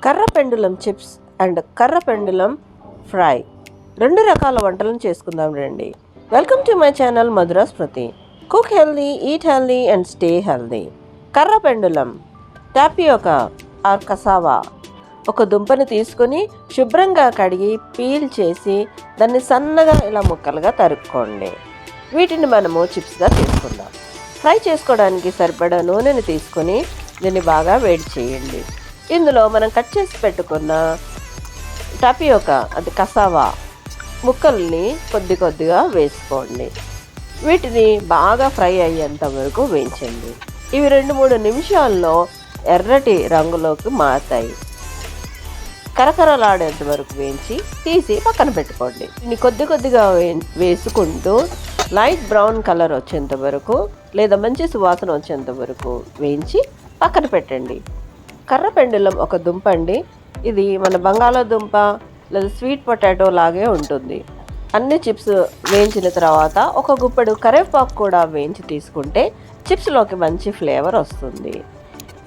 కర్ర పెండులం chips and కర్ర పెండులం ఫ్రై రెండు రకాల వంటలను చేసుకుందాం రండి. Welcome to my channel Madhura Smruti. Cook healthy, eat healthy and stay healthy. కర్ర పెండులం టాపియోకా ఆర్ కసావా ఒక దుంపని తీసుకొని శుభ్రంగా కడిగి పీల్ చేసి దాన్ని సన్నగా ఇలా ముక్కలుగా తరుక్కోండి. వీటిని మనము చిప్స్గా తీసుకుందాం. ఫ్రై చేసుకోవడానికి సరిపడా నూనెని తీసుకొని దీన్ని బాగా వేడి చేయండి. ఇందులో మనం కట్ చేసి పెట్టుకున్న టాపియోకా అది కసావా ముక్కల్ని కొద్ది కొద్దిగా వేసుకోండి. వీటిని బాగా ఫ్రై అయ్యేంత వరకు వేయించండి. ఇవి 2-3 నిమిషాల్లో ఎర్రటి రంగులోకి మారుతాయి. కరకరలాడేంత వరకు వేయించి తీసి పక్కన పెట్టుకోండి. దీన్ని కొద్ది కొద్దిగా వేసుకుంటూ లైట్ బ్రౌన్ కలర్ వచ్చేంత వరకు లేదా మంచి సువాసన వచ్చేంత వరకు వేయించి పక్కన పెట్టండి. కర్ర పెండులం ఒక దుంప అండి. ఇది మన బంగాళాదుంప లేదా స్వీట్ పొటాటో లాగే ఉంటుంది. అన్ని చిప్స్ వేయించిన తర్వాత ఒక గుప్పెడు కరివేపాకు కూడా వేయించి తీసుకుంటే చిప్స్లోకి మంచి ఫ్లేవర్ వస్తుంది.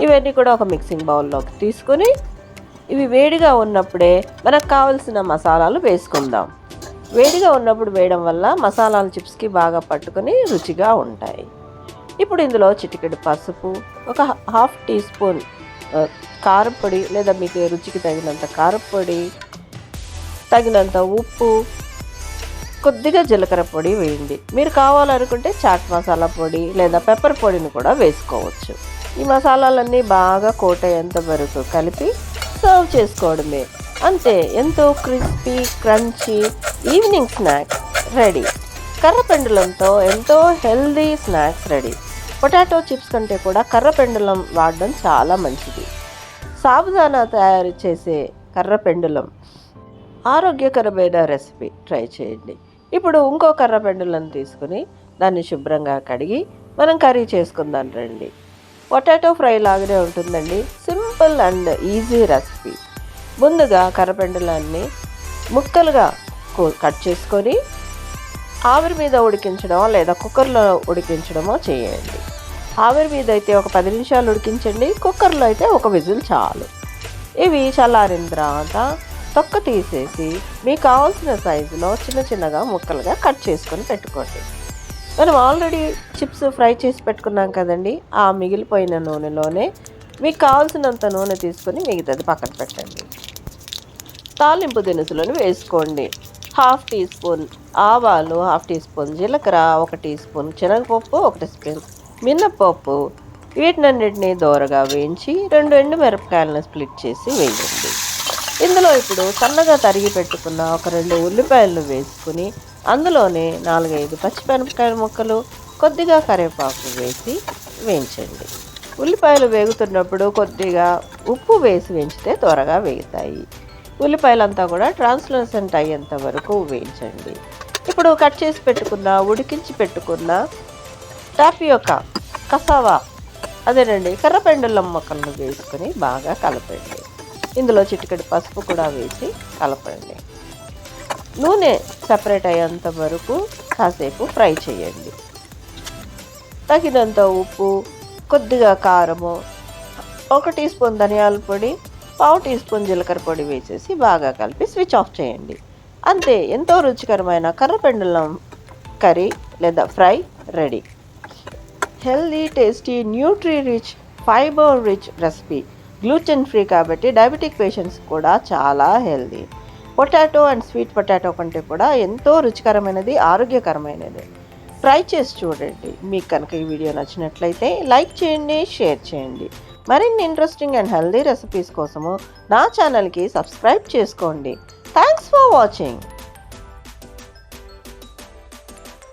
ఇవన్నీ కూడా ఒక మిక్సింగ్ బౌల్లోకి తీసుకొని ఇవి వేడిగా ఉన్నప్పుడే మనకు కావలసిన మసాలాలు వేసుకుందాం. వేడిగా ఉన్నప్పుడు వేయడం వల్ల మసాలాలు చిప్స్కి బాగా పట్టుకొని రుచిగా ఉంటాయి. ఇప్పుడు ఇందులో చిటికెడు పసుపు, ఒక హాఫ్ టీ స్పూన్ కారపొడి లేదా మీకు రుచికి తగినంత కారపొడి, తగినంత ఉప్పు, కొద్దిగా జీలకర్ర పొడి వేయండి. మీరు కావాలనుకుంటే చాట్ మసాలా పొడి లేదా పెప్పర్ పొడిని కూడా వేసుకోవచ్చు. ఈ మసాలాలన్నీ బాగా కోట్ అయ్యేంత వరకు కలిపి సర్వ్ చేసుకోవడమే. అంతే, ఎంతో crispy crunchy evening snacks ready. కర్ర పెండులంతో ఎంతో healthy snacks ready. Potato chips కంటే కూడా కర్ర పెండులం వాడడం చాలా మంచిది. సాబుదానా తయారు చేసే కర్ర పెండులం ఆరోగ్యకరమైన రెసిపీ, ట్రై చేయండి. ఇప్పుడు ఇంకో కర్ర పెండులను తీసుకుని దాన్ని శుభ్రంగా కడిగి మనం కర్రీ చేసుకుందాం రండి. పొటాటో ఫ్రై లాగానే ఉంటుందండి. Simple and easy recipe. ముందుగా కర్ర పెండులాన్ని ముక్కలుగా కట్ చేసుకొని ఆవిరి మీద ఉడికించడమో లేదా కుక్కర్లో ఉడికించడమో చేయండి. ఆవిరి మీద అయితే ఒక 10 నిమిషాలు ఉడికించండి. కుక్కర్లో అయితే ఒక విజిల్ చాలు. ఇవి చల్లారిన తర్వాత తొక్క తీసేసి మీకు కావాల్సిన సైజులో చిన్న చిన్నగా ముక్కలుగా కట్ చేసుకొని పెట్టుకోండి. మనం ఆల్రెడీ చిప్స్ ఫ్రై చేసి పెట్టుకున్నాం కదండి. ఆ మిగిలిపోయిన నూనెలోనే మీకు కావాల్సినంత నూనె తీసుకొని మిగతాది పక్కన పెట్టండి. తాలింపు దినుసులను వేసుకోండి. హాఫ్ టీ స్పూన్ ఆవాలు, హాఫ్ టీ స్పూన్ జీలకర్ర, 1 టీ స్పూన్ శనగపప్పు, 1 స్పూన్ మినప్పప్పు. వీటినన్నిటినీ దోరగా వేయించి 2 ఎండుమిరపకాయలను స్ప్లిట్ చేసి వేయండి. ఇందులో ఇప్పుడు సన్నగా తరిగి పెట్టుకున్న ఒక 2 ఉల్లిపాయలను వేసుకుని అందులోనే 4-5 పచ్చిమిరపకాయల ముక్కలు, కొద్దిగా కరివేపాకు వేసి వేయించండి. ఉల్లిపాయలు వేగుతున్నప్పుడు కొద్దిగా ఉప్పు వేసి వేయించితే త్వరగా వేగుతాయి. ఉల్లిపాయలంతా కూడా ట్రాన్స్లూసెంట్ అయ్యేంత వరకు వేయించండి. ఇప్పుడు కట్ చేసి పెట్టుకున్న ఉడికించి పెట్టుకున్న టాపియోకా కసావా అదేనండి కర్ర పెండులం ముక్కలను వేసుకొని బాగా కలపండి. ఇందులో చిటికెడు పసుపు కూడా వేసి కలపండి. నూనె సపరేట్ అయ్యేంత వరకు కాసేపు ఫ్రై చేయండి. తగినంత ఉప్పు, కొద్దిగా కారము, 1 టీ స్పూన్ ధనియాల పొడి, 1/2 టీ స్పూన్ జీలకర్ర పొడి వేసేసి బాగా కలిపి స్విచ్ ఆఫ్ చేయండి. అంతే, ఎంతో రుచికరమైన కర్ర పెండులం కర్రీ లేదా fry ready. Healthy, tasty, Nutri rich, fibre rich recipe. Gluten free కాబట్టి డయాబెటిక్ పేషెంట్స్ కూడా చాలా healthy. Potato and sweet potato కంటే కూడా ఎంతో రుచికరమైనది, ఆరోగ్యకరమైనది. ట్రై చేసి చూడండి. మీకు కనుక ఈ వీడియో నచ్చినట్లయితే లైక్ చేయండి, షేర్ చేయండి. మరిన్ని ఇంట్రెస్టింగ్ అండ్ హెల్దీ రెసిపీస్ కోసము నా ఛానల్కి సబ్స్క్రైబ్ చేసుకోండి. Thanks for watching.